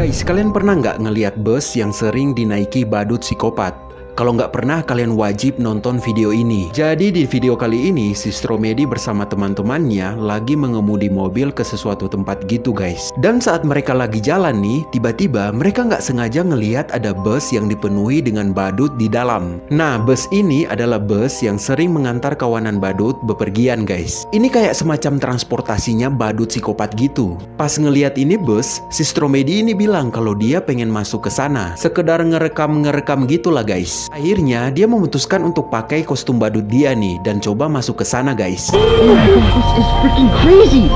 Guys, kalian pernah nggak ngeliat bus yang sering dinaiki badut psikopat? Kalau nggak pernah, kalian wajib nonton video ini. Jadi di video kali ini, si Stromedy bersama teman-temannya lagi mengemudi mobil ke sesuatu tempat gitu guys. Dan saat mereka lagi jalan nih, tiba-tiba mereka nggak sengaja ngelihat ada bus yang dipenuhi dengan badut di dalam. Nah, bus ini adalah bus yang sering mengantar kawanan badut bepergian guys. Ini kayak semacam transportasinya badut psikopat gitu. Pas ngelihat ini bus, si Stromedy ini bilang kalau dia pengen masuk ke sana. Sekedar ngerekam gitulah guys. Akhirnya dia memutuskan untuk pakai kostum badut dia nih dan coba masuk ke sana guys. Oh my god, this is freaking crazy!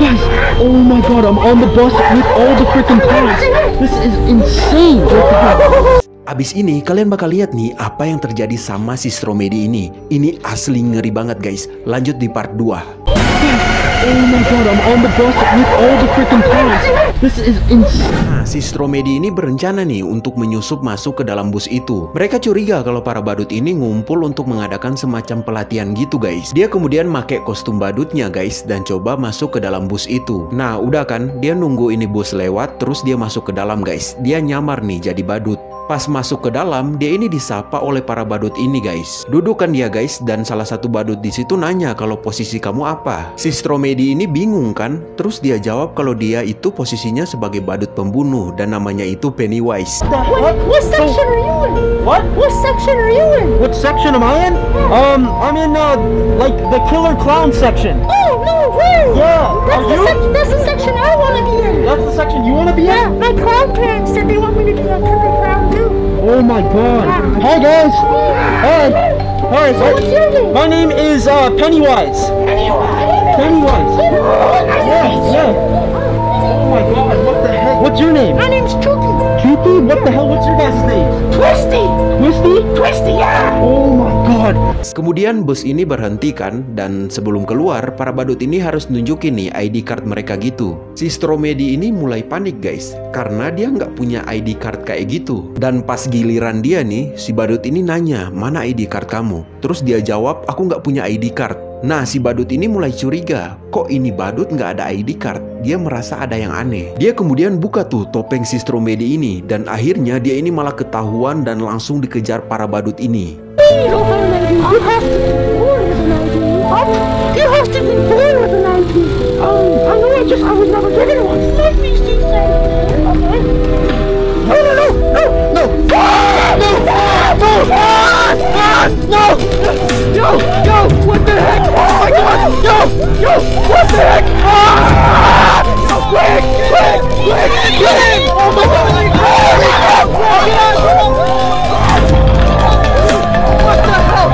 Guys, oh my god, I'm on the bus with all the freaking cars. This is insane! What the hell? Abis ini kalian bakal lihat nih apa yang terjadi sama si Stromedy ini. Ini asli ngeri banget guys. Lanjut di part 2. Oh my god, I'm on the bus with all the freaking cars. This is insane. Nah, si Stromedy ini berencana nih untuk menyusup masuk ke dalam bus itu. Mereka curiga kalau para badut ini ngumpul untuk mengadakan semacam pelatihan gitu guys. Dia kemudian pakai kostum badutnya guys dan coba masuk ke dalam bus itu. Nah, udah kan, dia nunggu ini bus lewat terus dia masuk ke dalam guys. Dia nyamar nih jadi badut. Pas masuk ke dalam, dia ini disapa oleh para badut ini guys. Duduk kan dia guys, dan salah satu badut di situ nanya kalau posisi kamu apa. Si Stromedy ini bingung kan, terus dia jawab kalau dia itu posisinya sebagai badut pembunuh dan namanya itu Pennywise. What section are you in? What? What section are you in? What section am I in? I'm in, like, the killer clown section. Oh, no way! Yeah, That's the section I want to be in. That's the section you want to be Yeah, in? my clown parents said they want me to do that killer clown too. Oh my god. Hi guys. Hi. Hi. So what's your name? My name is Pennywise. Pennywise. Yeah. Oh my god, what the heck? What's your name? My name's Chucky. Chucky? What the hell? What's your guys' name? Twisty. Twisty? Twisty, yeah. Oh my god. Kemudian bus ini berhenti kan, dan sebelum keluar, para badut ini harus nunjukin nih ID card mereka gitu. Si Stromedy ini mulai panik guys, karena dia nggak punya ID card kayak gitu. Dan pas giliran dia nih, si badut ini nanya, mana ID card kamu? Terus dia jawab, aku nggak punya ID card. Nah, si badut ini mulai curiga, kok ini badut nggak ada ID card? Dia merasa ada yang aneh. Dia kemudian buka tuh topeng si Stromedy ini, dan akhirnya dia ini malah ketahuan dan langsung dikejar para badut ini. You don't have an ID. You have to be born with an ID. What? You have to be born with an ID. I know I was never given one. Like these things say. Okay. No! Yo! What the heck? Oh my god! Yo! What the heck? Quick! Oh my god! What the hell?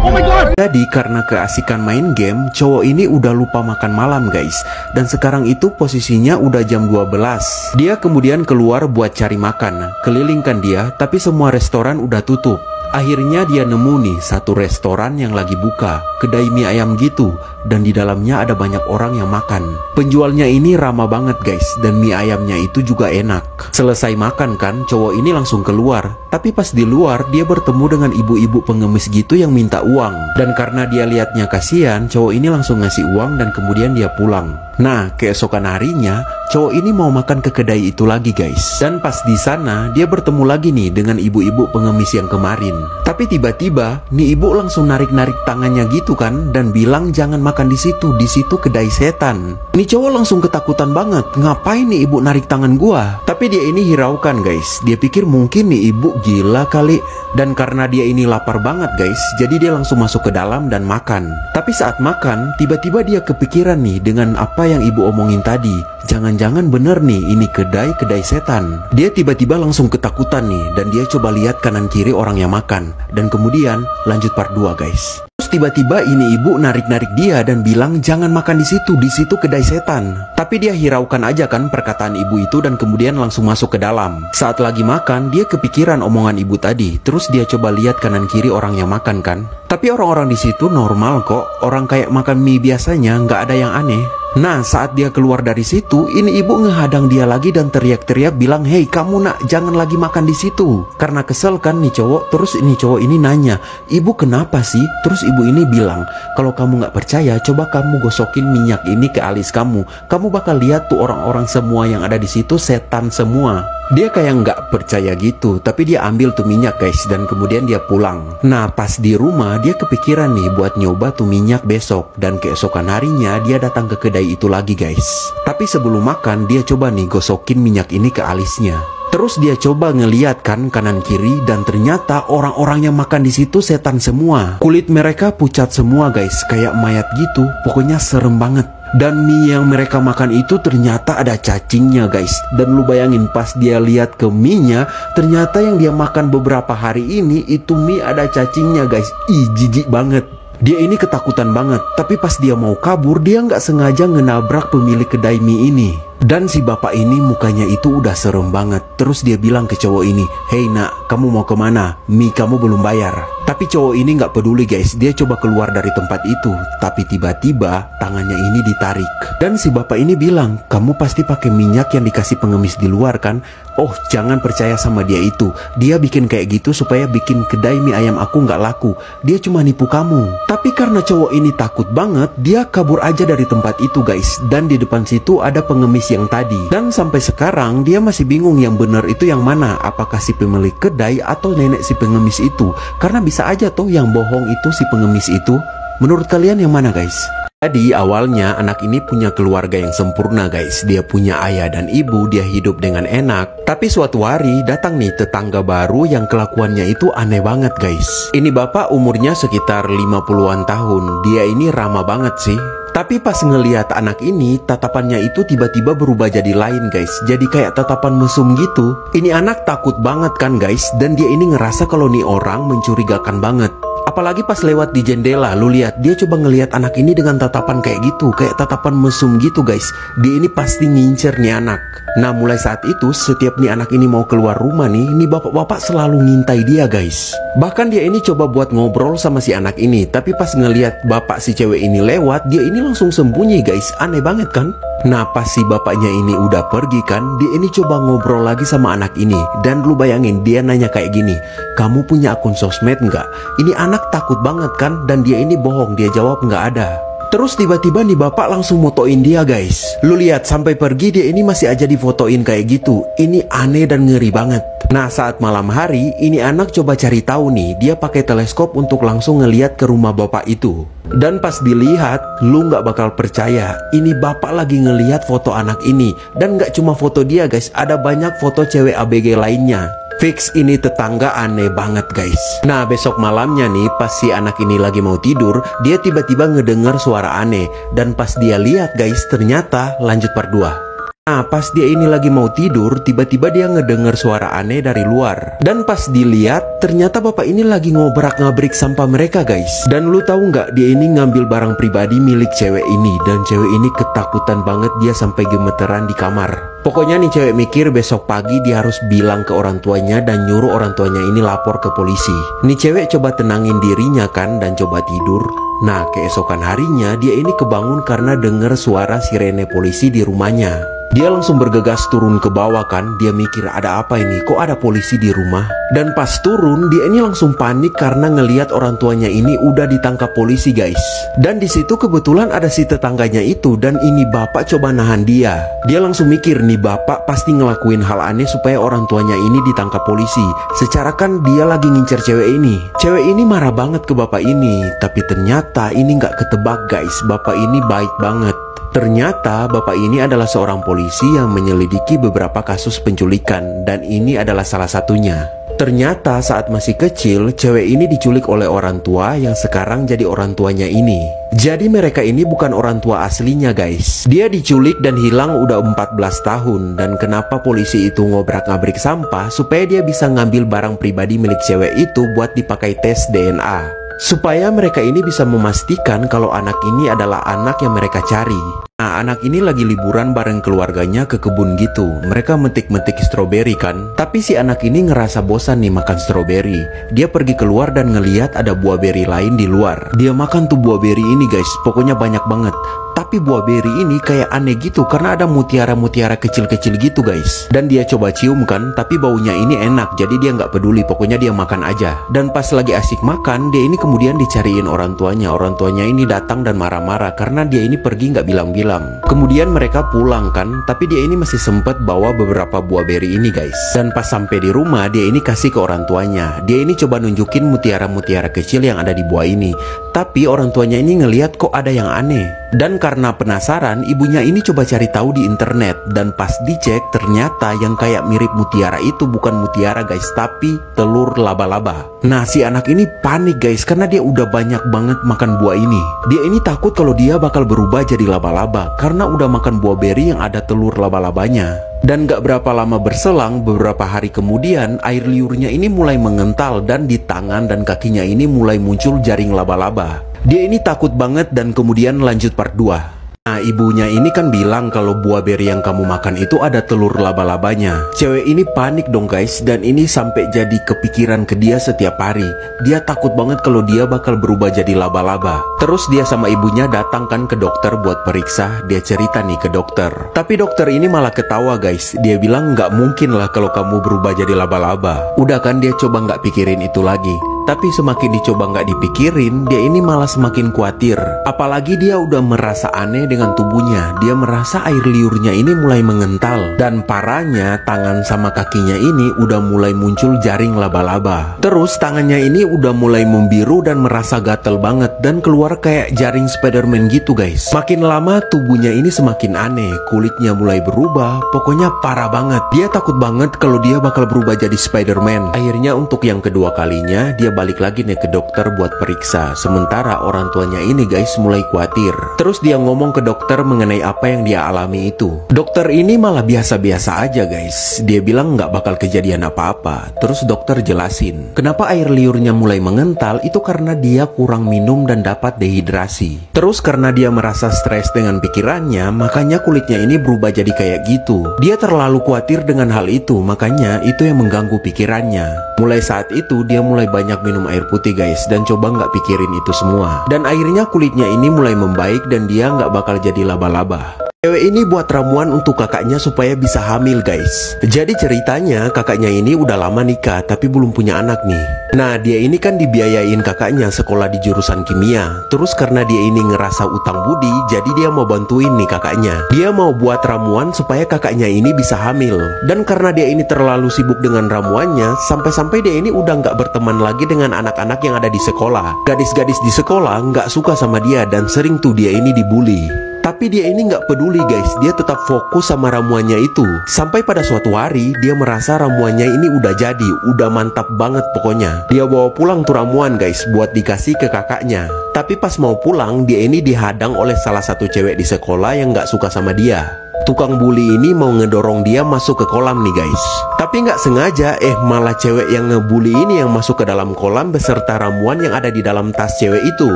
Oh my god! Jadi karena keasikan main game, cowok ini udah lupa makan malam guys. Dan sekarang itu posisinya udah jam 12. Dia kemudian keluar buat cari makan. Kelilingkan dia, tapi semua restoran udah tutup. Akhirnya dia nemu nih satu restoran yang lagi buka, kedai mie ayam gitu, dan di dalamnya ada banyak orang yang makan. Penjualnya ini ramah banget guys, dan mie ayamnya itu juga enak. Selesai makan kan, cowok ini langsung keluar. Tapi pas di luar, dia bertemu dengan ibu-ibu pengemis gitu yang minta uang. Dan karena dia liatnya kasihan, cowok ini langsung ngasih uang dan kemudian dia pulang. Nah, keesokan harinya, cowok ini mau makan ke kedai itu lagi guys. Dan pas di sana, dia bertemu lagi nih dengan ibu-ibu pengemis yang kemarin. Tapi tiba-tiba, nih ibu langsung narik-narik tangannya gitu kan, dan bilang jangan makan di situ kedai setan. Ini cowok langsung ketakutan banget, ngapain nih ibu narik tangan gua? Tapi dia ini hiraukan guys, dia pikir mungkin nih ibu gila kali. Dan karena dia ini lapar banget guys, jadi dia langsung masuk ke dalam dan makan. Tapi saat makan, tiba-tiba dia kepikiran nih dengan apa yang ibu omongin tadi. Jangan-jangan bener nih ini kedai setan. Dia tiba-tiba langsung ketakutan nih, dan dia coba lihat kanan kiri orang yang makan. Dan kemudian lanjut part 2 guys. Terus tiba-tiba ini ibu narik-narik dia dan bilang jangan makan di situ kedai setan. Tapi dia hiraukan aja kan perkataan ibu itu dan kemudian langsung masuk ke dalam. Saat lagi makan, dia kepikiran omongan ibu tadi. Terus dia coba lihat kanan kiri orang yang makan kan. Tapi orang-orang di situ normal kok, orang kayak makan mie biasanya, nggak ada yang aneh. Nah, saat dia keluar dari situ, ini ibu ngehadang dia lagi dan teriak-teriak bilang, "Hei kamu nak, jangan lagi makan di situ." Karena kesel kan nih cowok, terus ini cowok ini nanya, "Ibu kenapa sih?" Terus ibu ini bilang, "Kalau kamu nggak percaya, coba kamu gosokin minyak ini ke alis kamu. Kamu bakal lihat tuh orang-orang semua yang ada di situ setan semua." Dia kayak nggak percaya gitu, tapi dia ambil tuh minyak guys, dan kemudian dia pulang. Nah, pas di rumah dia kepikiran nih buat nyoba tuh minyak besok, dan keesokan harinya dia datang ke kedai itu lagi guys. Tapi sebelum makan dia coba nih gosokin minyak ini ke alisnya. Terus dia coba ngeliat kan kanan kiri, dan ternyata orang-orang yang makan di situ setan semua. Kulit mereka pucat semua guys, kayak mayat gitu. Pokoknya serem banget. Dan mie yang mereka makan itu ternyata ada cacingnya guys. Dan lu bayangin pas dia lihat ke mie-nya, ternyata yang dia makan beberapa hari ini itu mie ada cacingnya guys. Ih, jijik banget. Dia ini ketakutan banget. Tapi pas dia mau kabur, dia nggak sengaja ngenabrak pemilik kedai mie ini. Dan si bapak ini mukanya itu udah serem banget. Terus dia bilang ke cowok ini, "Hei nak, kamu mau kemana? Mie kamu belum bayar." Tapi cowok ini nggak peduli guys. Dia coba keluar dari tempat itu. Tapi tiba-tiba tangannya ini ditarik. Dan si bapak ini bilang, "Kamu pasti pakai minyak yang dikasih pengemis di luar kan?" "Oh, jangan percaya sama dia itu. Dia bikin kayak gitu supaya bikin kedai mie ayam aku nggak laku. Dia cuma nipu kamu." Tapi karena cowok ini takut banget, dia kabur aja dari tempat itu guys. Dan di depan situ ada pengemis yang tadi. Dan sampai sekarang dia masih bingung yang benar itu yang mana, apakah si pemilik kedai atau nenek si pengemis itu. Karena bisa aja tuh yang bohong itu si pengemis itu. Menurut kalian yang mana guys? Jadi awalnya anak ini punya keluarga yang sempurna guys. Dia punya ayah dan ibu, dia hidup dengan enak. Tapi suatu hari datang nih tetangga baru yang kelakuannya itu aneh banget guys. Ini bapak umurnya sekitar 50-an tahun. Dia ini ramah banget sih. Tapi pas ngelihat anak ini, tatapannya itu tiba-tiba berubah jadi lain guys. Jadi kayak tatapan mesum gitu. Ini anak takut banget kan guys. Dan dia ini ngerasa kalau nih orang mencurigakan banget. Apalagi pas lewat di jendela, lu lihat dia coba ngelihat anak ini dengan tatapan kayak gitu, kayak tatapan mesum gitu guys. Dia ini pasti ngincer nih anak. Nah, mulai saat itu setiap nih anak ini mau keluar rumah nih bapak-bapak selalu ngintai dia guys. Bahkan dia ini coba buat ngobrol sama si anak ini, tapi pas ngelihat bapak si cewek ini lewat, dia ini langsung sembunyi guys. Aneh banget kan? Nah, pas si bapaknya ini udah pergi kan, dia ini coba ngobrol lagi sama anak ini. Dan lu bayangin dia nanya kayak gini, "Kamu punya akun sosmed nggak?" Ini anak takut banget kan, dan dia ini bohong, dia jawab nggak ada. Terus tiba-tiba nih bapak langsung motoin dia guys. Lu lihat sampai pergi dia ini masih aja difotoin kayak gitu. Ini aneh dan ngeri banget. Nah, saat malam hari ini anak coba cari tahu nih. Dia pakai teleskop untuk langsung ngeliat ke rumah bapak itu. Dan pas dilihat, lu nggak bakal percaya. Ini bapak lagi ngeliat foto anak ini. Dan nggak cuma foto dia guys, ada banyak foto cewek ABG lainnya. Fix ini tetangga aneh banget guys. Nah, besok malamnya nih pas si anak ini lagi mau tidur, dia tiba-tiba ngedengar suara aneh. Dan pas dia lihat guys, ternyata lanjut part 2. Nah, pas dia ini lagi mau tidur, tiba-tiba dia ngedengar suara aneh dari luar. Dan pas dilihat, ternyata bapak ini lagi ngobrak-ngabrik sampah mereka guys. Dan lu tahu nggak, dia ini ngambil barang pribadi milik cewek ini. Dan cewek ini ketakutan banget, dia sampai gemeteran di kamar. Pokoknya nih cewek mikir besok pagi dia harus bilang ke orang tuanya dan nyuruh orang tuanya ini lapor ke polisi. Nih cewek coba tenangin dirinya kan dan coba tidur. Nah, keesokan harinya dia ini kebangun karena dengar suara sirene polisi di rumahnya. Dia langsung bergegas turun ke bawah kan. Dia mikir ada apa ini, kok ada polisi di rumah. Dan pas turun dia ini langsung panik karena ngelihat orang tuanya ini udah ditangkap polisi guys. Dan di situ kebetulan ada si tetangganya itu. Dan ini bapak coba nahan dia. Dia langsung mikir nih bapak pasti ngelakuin hal aneh supaya orang tuanya ini ditangkap polisi. Secara kan dia lagi ngincer cewek ini. Cewek ini marah banget ke bapak ini. Tapi ternyata ini nggak ketebak guys. Bapak ini baik banget. Ternyata bapak ini adalah seorang polisi yang menyelidiki beberapa kasus penculikan. Dan ini adalah salah satunya. Ternyata saat masih kecil, cewek ini diculik oleh orang tua yang sekarang jadi orang tuanya ini. Jadi mereka ini bukan orang tua aslinya guys. Dia diculik dan hilang udah 14 tahun. Dan kenapa polisi itu ngobrak-ngabrik sampah? Supaya dia bisa ngambil barang pribadi milik cewek itu buat dipakai tes DNA. Supaya mereka ini bisa memastikan kalau anak ini adalah anak yang mereka cari. Nah, anak ini lagi liburan bareng keluarganya ke kebun gitu. Mereka metik-metik stroberi kan. Tapi si anak ini ngerasa bosan nih makan stroberi. Dia pergi keluar dan ngeliat ada buah beri lain di luar. Dia makan tuh buah beri ini guys, pokoknya banyak banget. Tapi buah beri ini kayak aneh gitu karena ada mutiara-mutiara kecil-kecil gitu guys. Dan dia coba cium kan, tapi baunya ini enak, jadi dia nggak peduli, pokoknya dia makan aja. Dan pas lagi asik makan, dia ini kemudian dicariin orang tuanya. Orang tuanya ini datang dan marah-marah karena dia ini pergi nggak bilang-bilang. Kemudian mereka pulang kan, tapi dia ini masih sempet bawa beberapa buah beri ini guys. Dan pas sampai di rumah, dia ini kasih ke orang tuanya. Dia ini coba nunjukin mutiara-mutiara kecil yang ada di buah ini. Tapi orang tuanya ini ngeliat kok ada yang aneh. Dan karena penasaran, ibunya ini coba cari tahu di internet. Dan pas dicek, ternyata yang kayak mirip mutiara itu bukan mutiara guys, tapi telur laba-laba. Nah, si anak ini panik guys, karena dia udah banyak banget makan buah ini. Dia ini takut kalau dia bakal berubah jadi laba-laba, karena udah makan buah beri yang ada telur laba-labanya. Dan gak berapa lama berselang, beberapa hari kemudian, air liurnya ini mulai mengental dan di tangan dan kakinya ini mulai muncul jaring laba-laba. Dia ini takut banget dan kemudian lanjut part 2. Nah, ibunya ini kan bilang kalau buah beri yang kamu makan itu ada telur laba-labanya. Cewek ini panik dong guys, dan ini sampai jadi kepikiran ke dia setiap hari. Dia takut banget kalau dia bakal berubah jadi laba-laba. Terus dia sama ibunya datang kan ke dokter buat periksa. Dia cerita nih ke dokter. Tapi dokter ini malah ketawa guys. Dia bilang nggak mungkin lah kalau kamu berubah jadi laba-laba. Udah kan dia coba nggak pikirin itu lagi. Tapi semakin dicoba nggak dipikirin, dia ini malah semakin khawatir. Apalagi dia udah merasa aneh dengan tubuhnya. Dia merasa air liurnya ini mulai mengental. Dan parahnya, tangan sama kakinya ini udah mulai muncul jaring laba-laba. Terus tangannya ini udah mulai membiru dan merasa gatel banget. Dan keluar kayak jaring Spiderman gitu guys. Makin lama tubuhnya ini semakin aneh. Kulitnya mulai berubah. Pokoknya parah banget. Dia takut banget kalau dia bakal berubah jadi Spiderman. Akhirnya untuk yang kedua kalinya, dia balik lagi nih ke dokter buat periksa. Sementara orang tuanya ini guys mulai khawatir. Terus dia ngomong ke dokter mengenai apa yang dia alami itu. Dokter ini malah biasa-biasa aja guys. Dia bilang nggak bakal kejadian apa-apa. Terus dokter jelasin kenapa air liurnya mulai mengental itu karena dia kurang minum dan dapat dehidrasi. Terus karena dia merasa stres dengan pikirannya, makanya kulitnya ini berubah jadi kayak gitu. Dia terlalu khawatir dengan hal itu, makanya itu yang mengganggu pikirannya. Mulai saat itu dia mulai banyak minum air putih guys, dan coba nggak pikirin itu semua. Dan akhirnya kulitnya ini mulai membaik dan dia nggak bakal jadi laba-laba. Cewek ini buat ramuan untuk kakaknya supaya bisa hamil guys. Jadi ceritanya kakaknya ini udah lama nikah tapi belum punya anak nih. Nah, dia ini kan dibiayain kakaknya sekolah di jurusan kimia. Terus karena dia ini ngerasa utang budi, jadi dia mau bantuin nih kakaknya. Dia mau buat ramuan supaya kakaknya ini bisa hamil. Dan karena dia ini terlalu sibuk dengan ramuannya, sampai-sampai dia ini udah nggak berteman lagi dengan anak-anak yang ada di sekolah. Gadis-gadis di sekolah nggak suka sama dia dan sering tuh dia ini dibully. Tapi dia ini nggak peduli guys, dia tetap fokus sama ramuannya itu. Sampai pada suatu hari, dia merasa ramuannya ini udah jadi, udah mantap banget pokoknya. Dia bawa pulang tuh ramuan guys, buat dikasih ke kakaknya. Tapi pas mau pulang, dia ini dihadang oleh salah satu cewek di sekolah yang nggak suka sama dia. Tukang bully ini mau ngedorong dia masuk ke kolam nih guys. Tapi nggak sengaja, malah cewek yang ngebully ini yang masuk ke dalam kolam beserta ramuan yang ada di dalam tas cewek itu.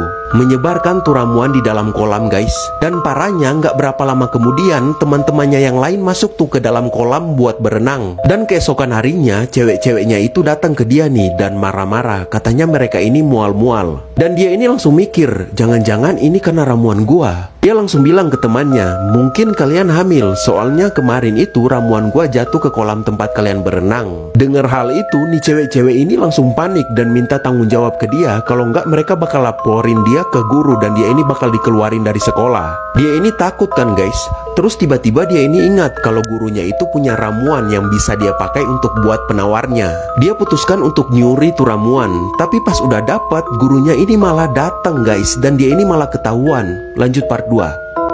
Menyebarkan tuh ramuan di dalam kolam guys. Dan parahnya nggak berapa lama kemudian teman-temannya yang lain masuk tuh ke dalam kolam buat berenang. Dan keesokan harinya cewek-ceweknya itu datang ke dia nih dan marah-marah. Katanya mereka ini mual-mual. Dan dia ini langsung mikir, jangan-jangan ini karena ramuan gua. Dia langsung bilang ke temannya, mungkin kalian hamil, soalnya kemarin itu ramuan gua jatuh ke kolam tempat kalian berenang. Dengar hal itu, nih cewek-cewek ini langsung panik dan minta tanggung jawab ke dia. Kalau enggak mereka bakal laporin dia ke guru dan dia ini bakal dikeluarin dari sekolah. Dia ini takut kan guys. Terus tiba-tiba dia ini ingat kalau gurunya itu punya ramuan yang bisa dia pakai untuk buat penawarnya. Dia putuskan untuk nyuri tuh ramuan. Tapi pas udah dapat, gurunya ini malah datang guys, dan dia ini malah ketahuan. Lanjut part 2.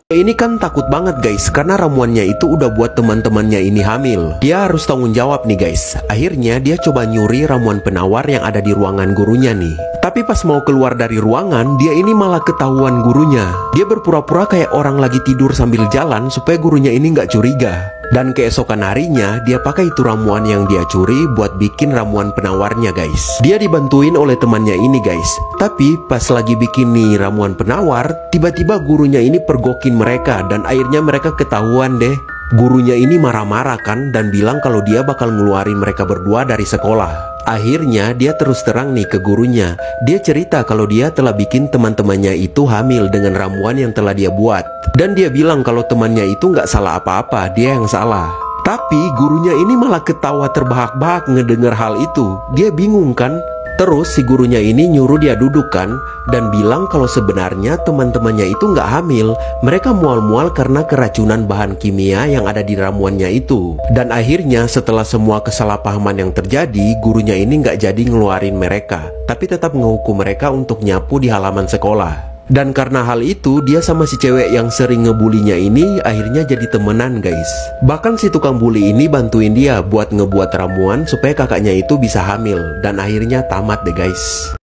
Ini kan takut banget guys, karena ramuannya itu udah buat teman-temannya ini hamil. Dia harus tanggung jawab nih guys. Akhirnya dia coba nyuri ramuan penawar yang ada di ruangan gurunya nih. Tapi pas mau keluar dari ruangan, dia ini malah ketahuan gurunya. Dia berpura-pura kayak orang lagi tidur sambil jalan supaya gurunya ini nggak curiga. Dan keesokan harinya dia pakai itu ramuan yang dia curi buat bikin ramuan penawarnya guys. Dia dibantuin oleh temannya ini guys. Tapi pas lagi bikin nih ramuan penawar, tiba-tiba gurunya ini pergokin mereka dan akhirnya mereka ketahuan deh. Gurunya ini marah-marah kan dan bilang kalau dia bakal ngeluarin mereka berdua dari sekolah. Akhirnya dia terus terang nih ke gurunya. Dia cerita kalau dia telah bikin teman-temannya itu hamil dengan ramuan yang telah dia buat. Dan dia bilang kalau temannya itu nggak salah apa-apa, dia yang salah. Tapi gurunya ini malah ketawa terbahak-bahak ngedenger hal itu. Dia bingung kan? Terus si gurunya ini nyuruh dia duduk kan dan bilang kalau sebenarnya teman-temannya itu nggak hamil. Mereka mual-mual karena keracunan bahan kimia yang ada di ramuannya itu. Dan akhirnya setelah semua kesalahpahaman yang terjadi, gurunya ini nggak jadi ngeluarin mereka, tapi tetap ngehukum mereka untuk nyapu di halaman sekolah. Dan karena hal itu, dia sama si cewek yang sering ngebulinya ini akhirnya jadi temenan guys. Bahkan si tukang bully ini bantuin dia buat ngebuat ramuan supaya kakaknya itu bisa hamil. Dan akhirnya tamat deh guys.